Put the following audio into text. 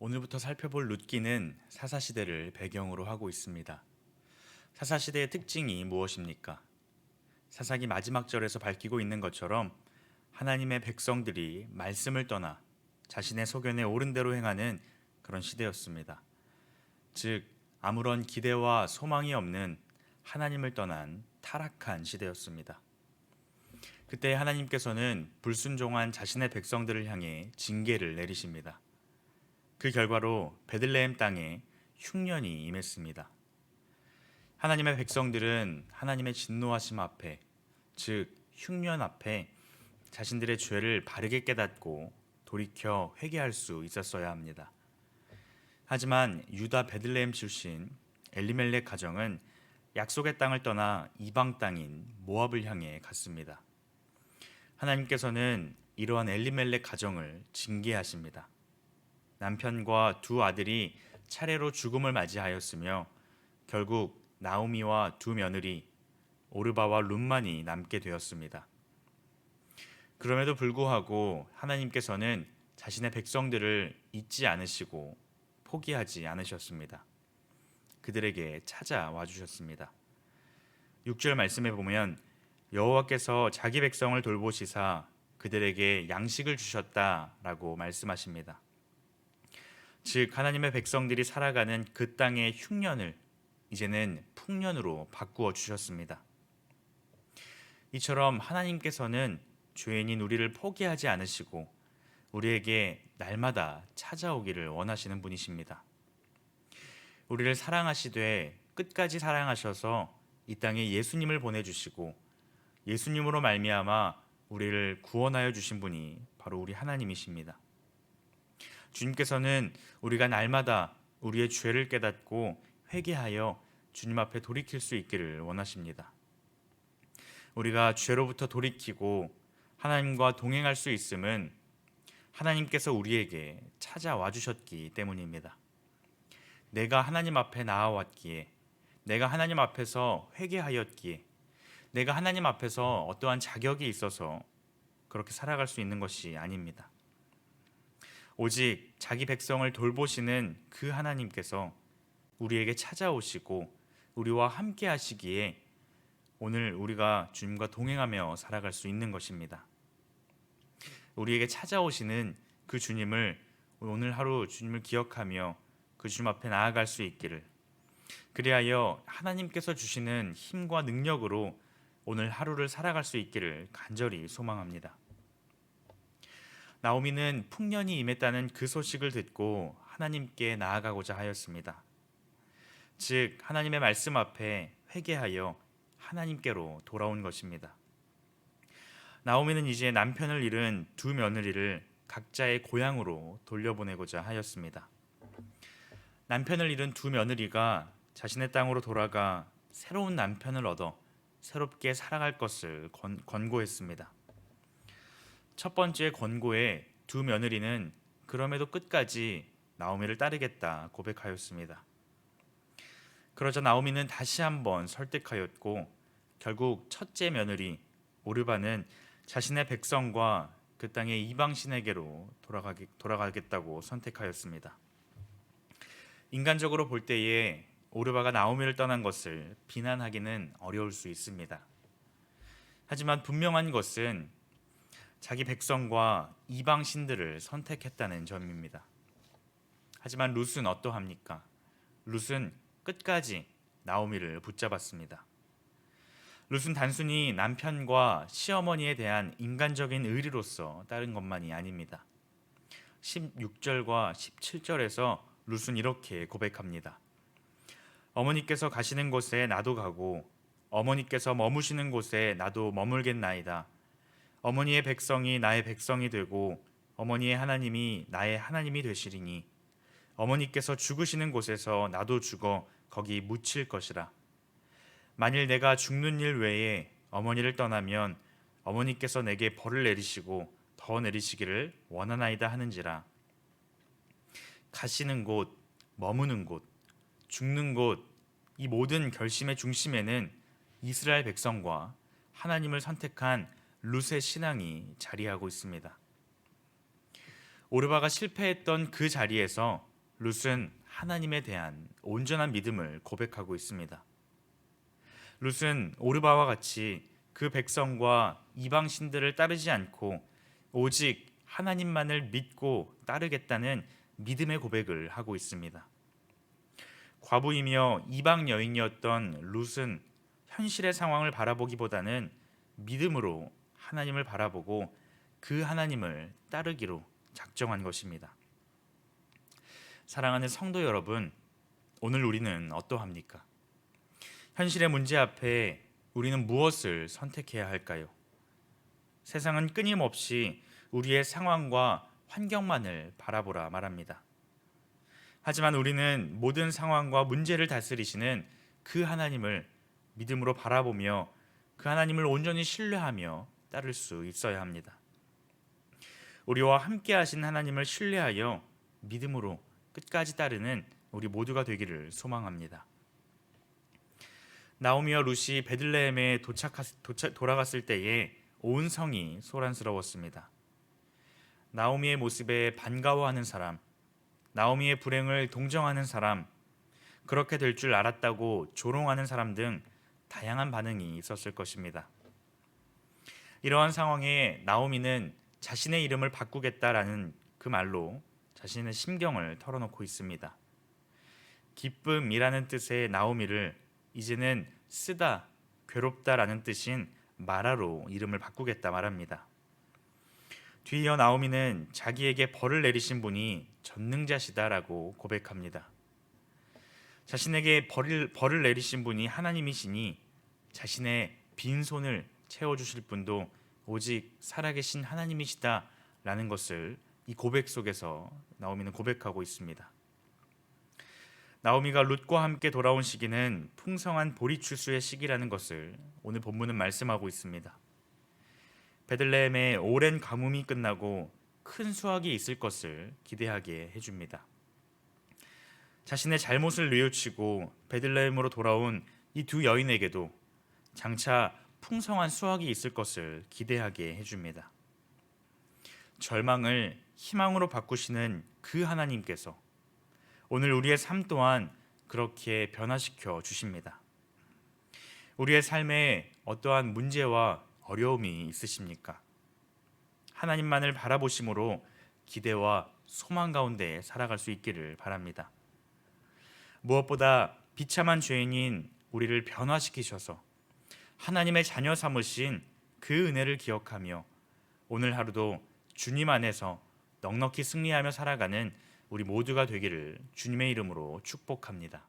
오늘부터 살펴볼 룻기는 사사시대를 배경으로 하고 있습니다. 사사시대의 특징이 무엇입니까? 사사기 마지막 절에서 밝히고 있는 것처럼 하나님의 백성들이 말씀을 떠나 자신의 소견에 옳은 대로 행하는 그런 시대였습니다. 즉, 아무런 기대와 소망이 없는 하나님을 떠난 타락한 시대였습니다. 그때 하나님께서는 불순종한 자신의 백성들을 향해 징계를 내리십니다. 그 결과로 베들레헴 땅에 흉년이 임했습니다. 하나님의 백성들은 하나님의 진노하심 앞에, 즉 흉년 앞에 자신들의 죄를 바르게 깨닫고 돌이켜 회개할 수 있었어야 합니다. 하지만 유다 베들레헴 출신 엘리멜렉 가정은 약속의 땅을 떠나 이방 땅인 모압을 향해 갔습니다. 하나님께서는 이러한 엘리멜렉 가정을 징계하십니다. 남편과 두 아들이 차례로 죽음을 맞이하였으며 결국 나오미와 두 며느리 오르바와 룻만이 남게 되었습니다. 그럼에도 불구하고 하나님께서는 자신의 백성들을 잊지 않으시고 포기하지 않으셨습니다. 그들에게 찾아와 주셨습니다. 6절 말씀에 보면 여호와께서 자기 백성을 돌보시사 그들에게 양식을 주셨다라고 말씀하십니다. 즉 하나님의 백성들이 살아가는 그 땅의 흉년을 이제는 풍년으로 바꾸어 주셨습니다. 이처럼 하나님께서는 죄인인 우리를 포기하지 않으시고 우리에게 날마다 찾아오기를 원하시는 분이십니다. 우리를 사랑하시되 끝까지 사랑하셔서 이 땅에 예수님을 보내주시고 예수님으로 말미암아 우리를 구원하여 주신 분이 바로 우리 하나님이십니다. 주님께서는 우리가 날마다 우리의 죄를 깨닫고 회개하여 주님 앞에 돌이킬 수 있기를 원하십니다. 우리가 죄로부터 돌이키고 하나님과 동행할 수 있음은 하나님께서 우리에게 찾아와 주셨기 때문입니다. 내가 하나님 앞에 나아왔기에, 내가 하나님 앞에서 회개하였기에, 내가 하나님 앞에서 어떠한 자격이 있어서 그렇게 살아갈 수 있는 것이 아닙니다. 오직 자기 백성을 돌보시는 그 하나님께서 우리에게 찾아오시고 우리와 함께 하시기에 오늘 우리가 주님과 동행하며 살아갈 수 있는 것입니다. 우리에게 찾아오시는 그 주님을 오늘 하루 주님을 기억하며 그 주님 앞에 나아갈 수 있기를, 그리하여 하나님께서 주시는 힘과 능력으로 오늘 하루를 살아갈 수 있기를 간절히 소망합니다. 나오미는 풍년이 임했다는 그 소식을 듣고 하나님께 나아가고자 하였습니다. 즉 하나님의 말씀 앞에 회개하여 하나님께로 돌아온 것입니다. 나오미는 이제 남편을 잃은 두 며느리를 각자의 고향으로 돌려보내고자 하였습니다. 남편을 잃은 두 며느리가 자신의 땅으로 돌아가 새로운 남편을 얻어 새롭게 살아갈 것을 권고했습니다. 첫 번째 권고에 두 며느리는 그럼에도 끝까지 나오미를 따르겠다 고백하였습니다. 그러자 나오미는 다시 한번 설득하였고 결국 첫째 며느리 오르바는 자신의 백성과 그 땅의 이방 신에게로 돌아가겠다고 선택하였습니다. 인간적으로 볼 때에 오르바가 나오미를 떠난 것을 비난하기는 어려울 수 있습니다. 하지만 분명한 것은 자기 백성과 이방 신들을 선택했다는 점입니다. 하지만 룻은 어떠합니까? 룻은 끝까지 나오미를 붙잡았습니다. 룻은 단순히 남편과 시어머니에 대한 인간적인 의리로서 따른 것만이 아닙니다. 16절과 17절에서 룻은 이렇게 고백합니다. 어머니께서 가시는 곳에 나도 가고 어머니께서 머무시는 곳에 나도 머물겠나이다. 어머니의 백성이 나의 백성이 되고 어머니의 하나님이 나의 하나님이 되시리니 어머니께서 죽으시는 곳에서 나도 죽어 거기 묻힐 것이라. 만일 내가 죽는 일 외에 어머니를 떠나면 어머니께서 내게 벌을 내리시고 더 내리시기를 원하나이다 하는지라. 가시는 곳, 머무는 곳, 죽는 곳, 이 모든 결심의 중심에는 이스라엘 백성과 하나님을 선택한 룻의 신앙이 자리하고 있습니다. 오르바가 실패했던 그 자리에서 룻은 하나님에 대한 온전한 믿음을 고백하고 있습니다. 룻은 오르바와 같이 그 백성과 이방 신들을 따르지 않고 오직 하나님만을 믿고 따르겠다는 믿음의 고백을 하고 있습니다. 과부이며 이방 여인이었던 룻은 현실의 상황을 바라보기보다는 믿음으로 하나님을 바라보고 그 하나님을 따르기로 작정한 것입니다. 사랑하는 성도 여러분, 오늘 우리는 어떠합니까? 현실의 문제 앞에 우리는 무엇을 선택해야 할까요? 세상은 끊임없이 우리의 상황과 환경만을 바라보라 말합니다. 하지만 우리는 모든 상황과 문제를 다스리시는 그 하나님을 믿음으로 바라보며 그 하나님을 온전히 신뢰하며 따를 수 있어야 합니다. 우리와 함께 하신 하나님을 신뢰하여 믿음으로 끝까지 따르는 우리 모두가 되기를 소망합니다. 나오미와 룻이 베들레헴에 돌아갔을 때에 온 성이 소란스러웠습니다. 나오미의 모습에 반가워하는 사람, 나오미의 불행을 동정하는 사람, 그렇게 될 줄 알았다고 조롱하는 사람 등 다양한 반응이 있었을 것입니다. 이러한 상황에 나오미는 자신의 이름을 바꾸겠다라는 그 말로 자신의 심경을 털어놓고 있습니다. 기쁨이라는 뜻의 나오미를 이제는 쓰다, 괴롭다라는 뜻인 마라로 이름을 바꾸겠다 말합니다. 뒤이어 나오미는 자기에게 벌을 내리신 분이 전능자시다라고 고백합니다. 자신에게 벌을 내리신 분이 하나님이시니 자신의 빈손을 채워주실 분도 오직 살아계신 하나님이시다라는 것을 이 고백 속에서 나오미는 고백하고 있습니다. 나오미가 룻과 함께 돌아온 시기는 풍성한 보리출수의 시기라는 것을 오늘 본문은 말씀하고 있습니다. 베들레헴의 오랜 가뭄이 끝나고 큰 수확이 있을 것을 기대하게 해줍니다. 자신의 잘못을 뉘우치고 베들레헴으로 돌아온 이 두 여인에게도 장차 풍성한 수확이 있을 것을 기대하게 해줍니다. 절망을 희망으로 바꾸시는 그 하나님께서 오늘 우리의 삶 또한 그렇게 변화시켜 주십니다. 우리의 삶에 어떠한 문제와 어려움이 있으십니까? 하나님만을 바라보심으로 기대와 소망 가운데 살아갈 수 있기를 바랍니다. 무엇보다 비참한 죄인인 우리를 변화시키셔서 하나님의 자녀 삼으신 그 은혜를 기억하며 오늘 하루도 주님 안에서 넉넉히 승리하며 살아가는 우리 모두가 되기를 주님의 이름으로 축복합니다.